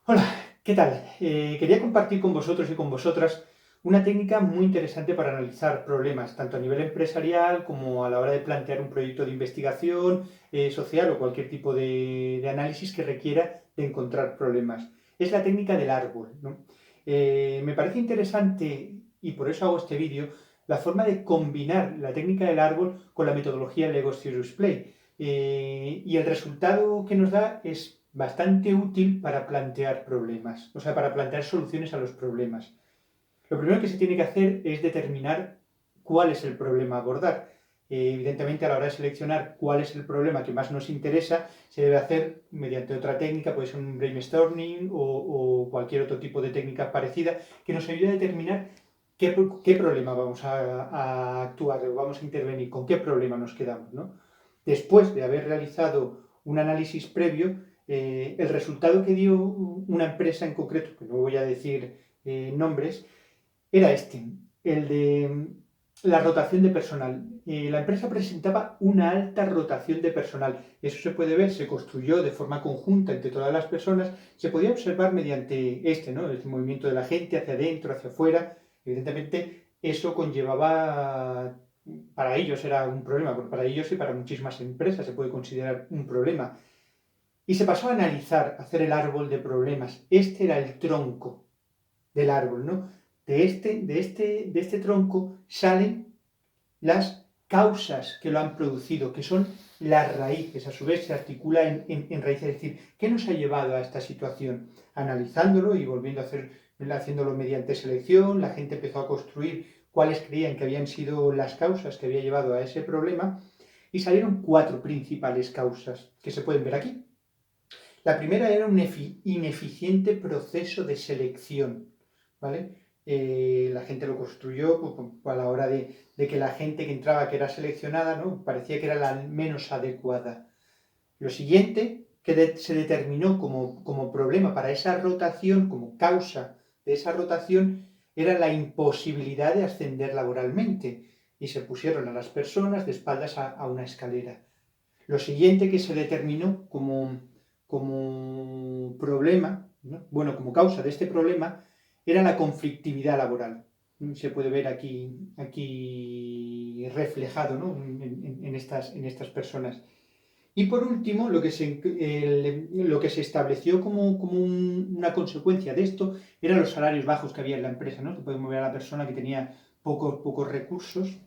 Hola, ¿qué tal? Quería compartir con vosotros y con vosotras una técnica muy interesante para analizar problemas, tanto a nivel empresarial como a la hora de plantear un proyecto de investigación social o cualquier tipo de análisis que requiera de encontrar problemas. Es la técnica del árbol, ¿no? Me parece interesante, y por eso hago este vídeo, la forma de combinar la técnica del árbol con la metodología Lego Serious Play. Y el resultado que nos da es bastante útil para plantear problemas, o sea, para plantear soluciones a los problemas. Lo primero que se tiene que hacer es determinar cuál es el problema a abordar. Evidentemente, a la hora de seleccionar cuál es el problema que más nos interesa, se debe hacer mediante otra técnica, puede ser un brainstorming o cualquier otro tipo de técnica parecida, que nos ayude a determinar qué problema vamos a actuar o vamos a intervenir, con qué problema nos quedamos, ¿no? Después de haber realizado un análisis previo, el resultado que dio una empresa en concreto, que no voy a decir nombres, era este, el de la rotación de personal. La empresa presentaba una alta rotación de personal. Eso se puede ver, se construyó de forma conjunta entre todas las personas. Se podía observar mediante ¿no? El movimiento de la gente hacia adentro, hacia afuera. Evidentemente, eso conllevaba, para ellos era un problema, porque para ellos y para muchísimas empresas se puede considerar un problema. Y se pasó a analizar, a hacer el árbol de problemas. Este era el tronco del árbol, ¿no? De este tronco salen las causas que lo han producido, que son las raíces, a su vez se articula en raíces, es decir, ¿qué nos ha llevado a esta situación? Analizándolo y volviendo a haciéndolo mediante selección, la gente empezó a construir cuáles creían que habían sido las causas que había llevado a ese problema y salieron 4 principales causas que se pueden ver aquí. La primera era un ineficiente proceso de selección, ¿vale? La gente lo construyó a la hora de que la gente que entraba, que era seleccionada, ¿no? Parecía que era la menos adecuada. Lo siguiente que se determinó como problema para esa rotación, como causa de esa rotación, era la imposibilidad de ascender laboralmente y se pusieron a las personas de espaldas a una escalera. Lo siguiente que se determinó como problema, ¿no? Bueno, como causa de este problema, era la conflictividad laboral. Se puede ver aquí reflejado, ¿no? en estas personas. Y por último, lo que se estableció como una consecuencia de esto eran los salarios bajos que había en la empresa, ¿no? Se puede ver a la persona que tenía pocos recursos.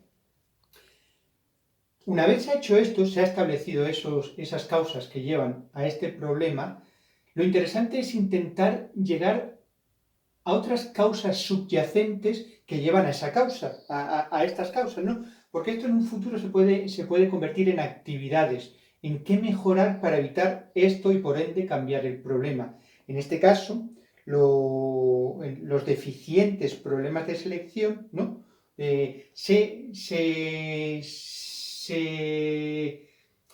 Una vez se ha hecho esto, se ha establecido esas causas que llevan a este problema, lo interesante es intentar llegar a otras causas subyacentes que llevan a esa causa, a estas causas, ¿no? Porque esto en un futuro se puede convertir en actividades, en qué mejorar para evitar esto y por ende cambiar el problema. En este caso, los deficientes problemas de selección, ¿no? Se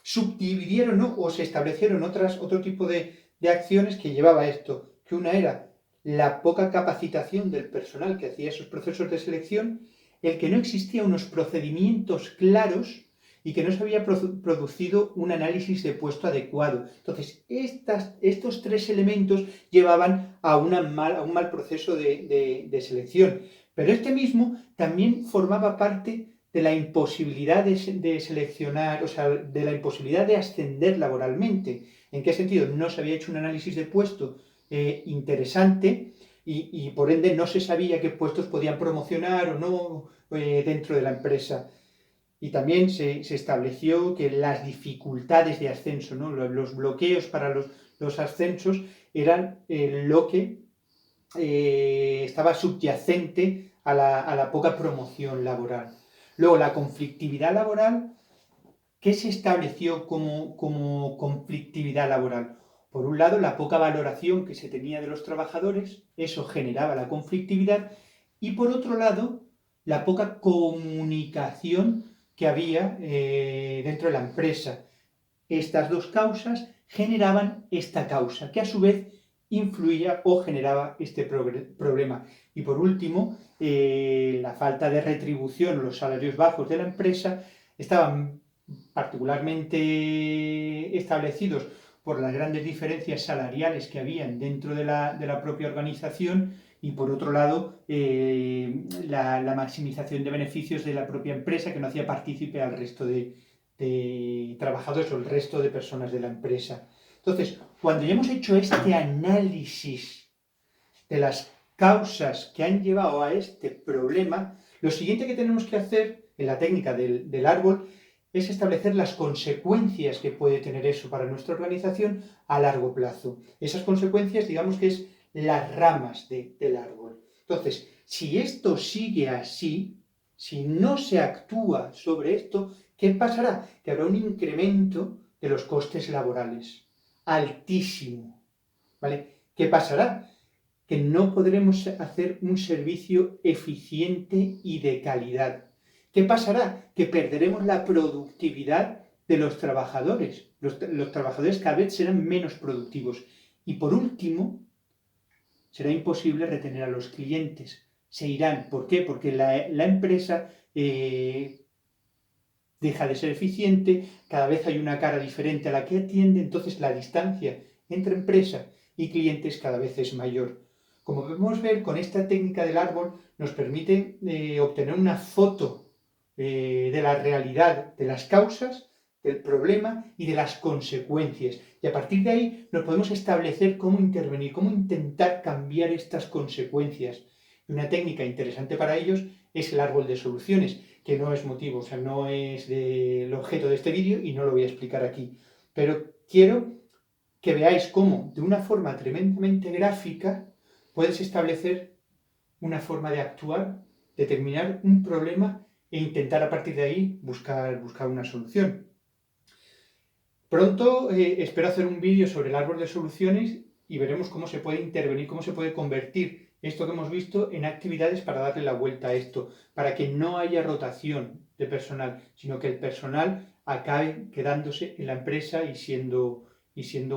subdividieron, ¿no? O se establecieron otro tipo de acciones que llevaba a esto, que una era la poca capacitación del personal que hacía esos procesos de selección, el que no existían unos procedimientos claros y que no se había producido un análisis de puesto adecuado. Entonces, estos 3 elementos llevaban a un mal proceso de selección. Pero este mismo también formaba parte de la imposibilidad de seleccionar, o sea, de la imposibilidad de ascender laboralmente. ¿En qué sentido? No se había hecho un análisis de puesto interesante y por ende no se sabía qué puestos podían promocionar o no dentro de la empresa. Y también se estableció que las dificultades de ascenso, ¿no? Los bloqueos para los ascensos eran lo que estaba subyacente a la poca promoción laboral. Luego, la conflictividad laboral. ¿Qué se estableció como conflictividad laboral? Por un lado, la poca valoración que se tenía de los trabajadores, eso generaba la conflictividad, y por otro lado, la poca comunicación que había dentro de la empresa. Estas dos causas generaban esta causa, que a su vez influía o generaba este problema. Y por último, la falta de retribución, los salarios bajos de la empresa estaban particularmente establecidos por las grandes diferencias salariales que habían dentro de la propia organización y por otro lado la maximización de beneficios de la propia empresa que no hacía partícipe al resto de trabajadores o el resto de personas de la empresa. Entonces, cuando ya hemos hecho este análisis de las causas que han llevado a este problema, lo siguiente que tenemos que hacer en la técnica del árbol es establecer las consecuencias que puede tener eso para nuestra organización a largo plazo. Esas consecuencias, digamos que es las ramas del árbol. Entonces, si esto sigue así, si no se actúa sobre esto, ¿qué pasará? Que habrá un incremento de los costes laborales, altísimo, ¿vale? ¿Qué pasará? Que no podremos hacer un servicio eficiente y de calidad. ¿Qué pasará? Que perderemos la productividad de los trabajadores. Los trabajadores cada vez serán menos productivos. Y por último, será imposible retener a los clientes. Se irán. ¿Por qué? Porque la empresa deja de ser eficiente, cada vez hay una cara diferente a la que atiende, entonces la distancia entre empresa y clientes cada vez es mayor. Como podemos ver, con esta técnica del árbol nos permite obtener una foto de la realidad, de las causas, del problema y de las consecuencias. Y a partir de ahí nos podemos establecer cómo intervenir, cómo intentar cambiar estas consecuencias. Y una técnica interesante para ellos es el árbol de soluciones, que no es motivo, o sea, no es el objeto de este vídeo y no lo voy a explicar aquí. Pero quiero que veáis cómo, de una forma tremendamente gráfica, puedes establecer una forma de actuar, determinar un problema e intentar a partir de ahí buscar una solución. Pronto espero hacer un vídeo sobre el árbol de soluciones y veremos cómo se puede intervenir, cómo se puede convertir esto que hemos visto en actividades para darle la vuelta a esto, para que no haya rotación de personal, sino que el personal acabe quedándose en la empresa y siendo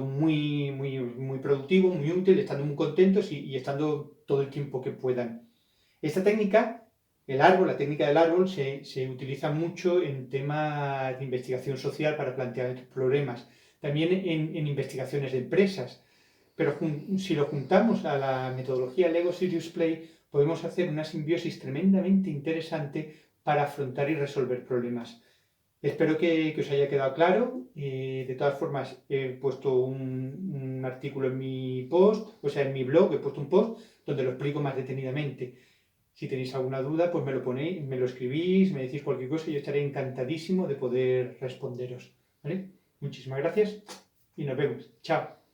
muy productivo, muy útil, estando muy contentos y estando todo el tiempo que puedan. Esta técnica, la técnica del árbol, se utiliza mucho en temas de investigación social para plantear problemas, también en investigaciones de empresas. Pero si lo juntamos a la metodología Lego Serious Play, podemos hacer una simbiosis tremendamente interesante para afrontar y resolver problemas. Espero que os haya quedado claro. De todas formas, he puesto un artículo en mi post, o sea, en mi blog, he puesto un post donde lo explico más detenidamente. Si tenéis alguna duda, pues me lo ponéis, me lo escribís, me decís cualquier cosa y yo estaré encantadísimo de poder responderos. ¿Vale? Muchísimas gracias y nos vemos. Chao.